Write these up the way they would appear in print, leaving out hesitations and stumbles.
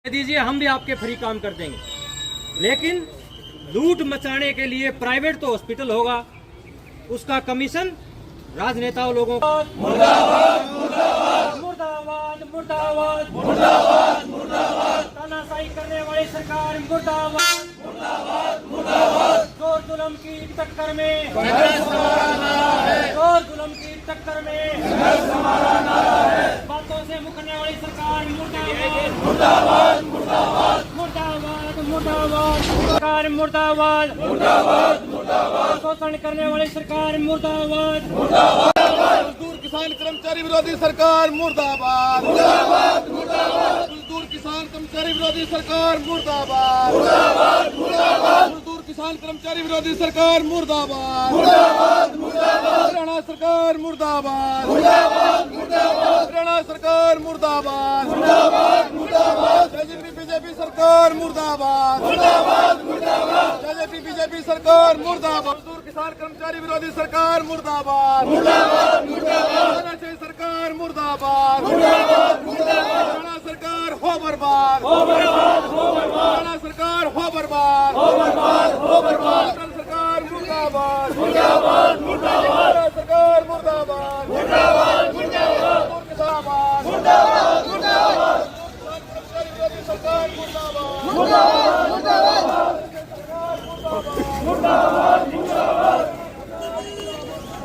दीजिए, हम भी आपके फ्री काम कर देंगे। लेकिन लूट मचाने के लिए प्राइवेट तो हॉस्पिटल होगा, उसका कमीशन राजनेताओं लोगों को। मुर्दाबाद मुर्दाबाद मुर्दाबाद मुर्दाबाद मुर्दाबाद मुर्दाबाद, तानाशाही करने वाली सरकार मुर्दाबाद मुर्दाबाद मुर्दाबाद। जोर जुल्म की टक्कर में संघर्ष हमारा नारा है, जोर जुल्म की टक्कर में संघर्ष हमारा नारा है। बातों से मुकरने वाली सरकार मुर्दाबाद मुर्दाबाद मुर्दाबाद मुर्दाबाद मुर्दाबाद, सरकार मुर्दाबाद मुर्दाबाद मुर्दाबाद। शोषण करने वाली सरकार मुर्दाबाद मुर्दाबाद। मजदूर किसान कर्मचारी विरोधी सरकार मुर्दाबाद मुर्दाबाद मुर्दाबाद। मजदूर किसान कर्मचारी विरोधी सरकार मुर्दाबाद मुर्दाबाद मुर्दाबाद। मजदूर किसान कर्मचारी विरोधी सरकार मुर्दाबाद मुर्दाबाद मुर्दाबाद। हरियाणा सरकार मुर्दाबाद मुर्दाबाद मुर्दाबाद। हरियाणा सरकार मुर्दाबाद मुर्दाबाद मुर्दाबाद। बीजेपी सरकार मुर्दाबाद मुर्दाबाद मुर्दाबाद। बीजेपी सरकार मुर्दाबाद। मजदूर किसान कर्मचारी विरोधी सरकार मुर्दाबाद मुर्दाबाद मुर्दाबाद। सरकार मुर्दाबाद मुर्दाबाद मुर्दाबाद। हरियाणा सरकार हो बर्बाद हो बर्बाद हो बर्बाद। हरियाणा सरकार हो बर्बाद हो बर्बाद हो बर्बाद। सरकार मुर्दाबाद मुर्दाबाद मुर्दाबाद। सरकार मुर्दाबाद मुर्दाबाद मुर्दाबाद। मुर्दाबाद मुर्दाबाद मुर्दाबाद। सरकार मुर्दाबाद मुर्दाबाद मुर्दाबाद। मुर्दाबाद मुर्दाबाद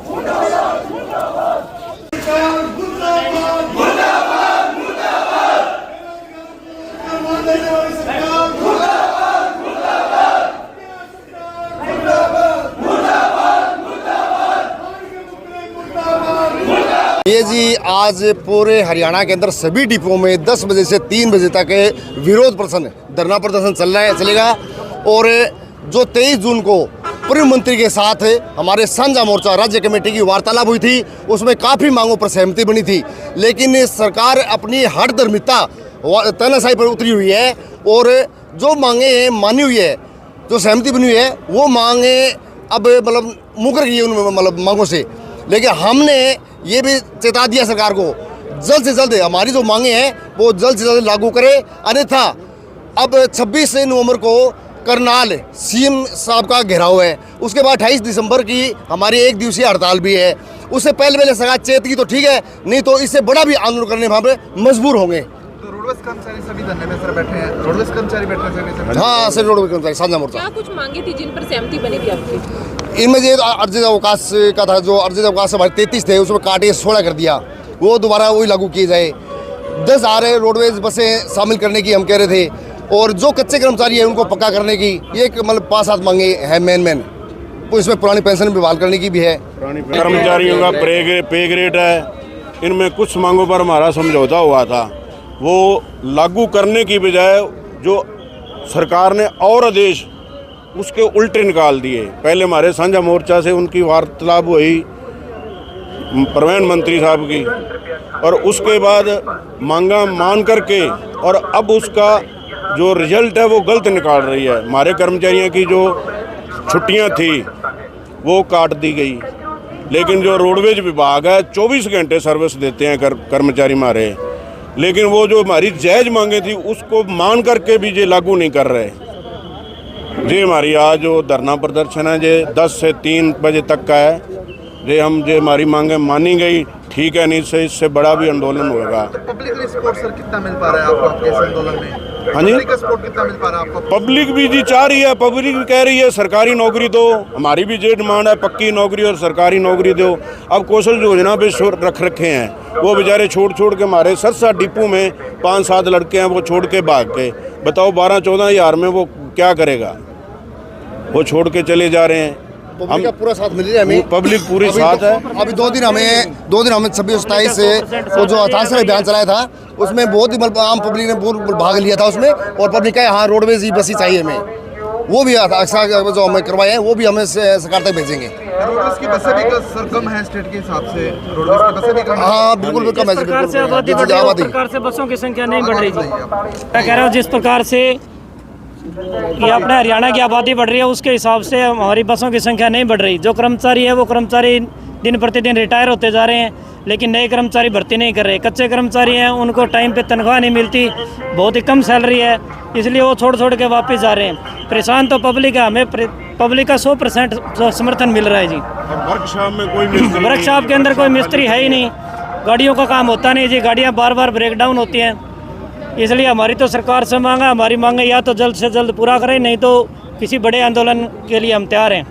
मुर्दाबाद मुर्दाबाद। सरकार मुर्दाबाद मुर्दाबाद मुर्दाबाद। सरकार मुर्दाबाद मुर्दाबाद मुर्दाबाद मुर्दाबाद मुर्दाबाद। ये जी आज पूरे हरियाणा के अंदर सभी डिपों में 10 बजे से 3 बजे तक विरोध प्रदर्शन, धरना प्रदर्शन चलेगा। और जो 23 जून को पूर्व मंत्री के साथ हमारे साझा मोर्चा राज्य कमेटी की वार्तालाप हुई थी, उसमें काफ़ी मांगों पर सहमति बनी थी। लेकिन सरकार अपनी हठधर्मिता तानाशाही पर उतरी हुई है और जो मांगे मानी हुई है, जो सहमति बनी हुई है, वो मांगे अब मतलब मुकर गई उन मांगों से। लेकिन हमने ये भी चेता दिया सरकार को, जल्द से जल्द हमारी जो मांगे हैं वो जल्द से जल्द लागू करे, अन्यथा अब 26 नवंबर को करनाल सीएम साहब का घेराव है, उसके बाद 28 दिसंबर की हमारी 1 दिवसीय हड़ताल भी है। उससे पहले सरकार चेतगी तो ठीक है, नहीं तो इससे बड़ा भी आंदोलन करने वहाँ पे मजबूर होंगे। तो रोडवेज कर्मचारी सभी धरने में सर बैठे हैं, रोडवेज कर्मचारी बैठे हैं। हाँ सर, रोडवेज कर्मचारी साझा मोर्चा। क्या कुछ मांगी थी जिन पर सहमति बनी थी आपकी? इनमें जो अर्जित अवकाश का था, जो अर्जित अवकाश हमारे 33 थे, उसमें काटे 16 कर दिया, वो दोबारा वही लागू किए जाए। 10,000 रोडवेज बसें शामिल करने की हम कह रहे थे, और जो कच्चे कर्मचारी है उनको पक्का करने की, ये मतलब 5-7 मांगे हैं मेन। तो इसमें पुरानी पेंशन भी बहाल करने की भी है। कर्मचारियों का पे ग्रेड है, इनमें कुछ मांगों पर हमारा समझौता हुआ था, वो लागू करने की बजाय जो सरकार ने और आदेश उसके उल्टे निकाल दिए। पहले हमारे साझा मोर्चा से उनकी वार्तालाप हुई परिवहन मंत्री साहब की, और उसके बाद मांगा मान करके, और अब उसका जो रिजल्ट है वो गलत निकाल रही है। हमारे कर्मचारियों की जो छुट्टियां थी वो काट दी गई, लेकिन जो रोडवेज विभाग है 24 घंटे सर्विस देते हैं कर्मचारी हमारे, लेकिन वो जो हमारी जायज़ मांगे थी उसको मान करके भी ये लागू नहीं कर रहे। जी हमारी आज जो धरना प्रदर्शन है ये 10 से 3 बजे तक का है। जे हमारी मांगे मानी गई ठीक है, नहीं से इससे बड़ा भी आंदोलन होगा। पब्लिक सपोर्ट सर कितना मिल पा रहा है आपको आपके इस आंदोलन में? हाँ जी, पब्लिक का सपोर्ट कितना मिल पा रहा है आपको? पब्लिक भी जी चाह रही है, पब्लिक भी कह रही है सरकारी नौकरी दो, हमारी भी ये डिमांड है पक्की नौकरी और सरकारी नौकरी दो। अब कौशल योजना पे रख रखे हैं, वो बेचारे छोड़ के हमारे 7-7 डिपो में 5-7 लड़के हैं, वो छोड़ के भाग के, बताओ 12-14 हज़ार में वो क्या करेगा? वो छोड़ के चले जा रहे हैं। पब्लिक का पूरा साथ मिल रहा है हमें, पब्लिक पूरी साथ है। अभी 2 दिन हमें 26-27 से वो जो 28 अभियान चलाया था, उसमें बहुत ही आम पब्लिक ने बहुत भाग लिया था उसमें, और पब्लिक का हाँ रोडवेज ही बस ही चाहिए हमें, वो भी जो हमें करवाए हैं वो भी हमें सरकार तक भेजेंगे। रोडवेज की बसें भी सर कम है स्टेट के हिसाब से, रोडवेज की बसें भी कम है। हाँ बिल्कुल कम है। जिस प्रकार से बसों की संख्या नहीं बढ़ रही जी, मैं कह रहा हूँ जिस प्रकार से ये अपने हरियाणा की आबादी बढ़ रही है उसके हिसाब से हमारी बसों की संख्या नहीं बढ़ रही। जो कर्मचारी है वो कर्मचारी दिन प्रतिदिन रिटायर होते जा रहे हैं, लेकिन नए कर्मचारी भर्ती नहीं कर रहे। कच्चे कर्मचारी हैं, उनको टाइम पे तनख्वाह नहीं मिलती, बहुत ही कम सैलरी है, इसलिए वो छोड़ के वापस जा रहे हैं। परेशान तो पब्लिक है, हमें पब्लिक का 100% समर्थन मिल रहा है जी। वर्कशॉप में कोई मिस्त्री वर्कशॉप के अंदर कोई मिस्त्री है ही नहीं, गाड़ियों का काम होता नहीं जी, गाड़ियाँ बार ब्रेक डाउन होती हैं। इसलिए हमारी तो सरकार से मांगा, हमारी मांगे या तो जल्द से जल्द पूरा करें, नहीं तो किसी बड़े आंदोलन के लिए हम तैयार हैं।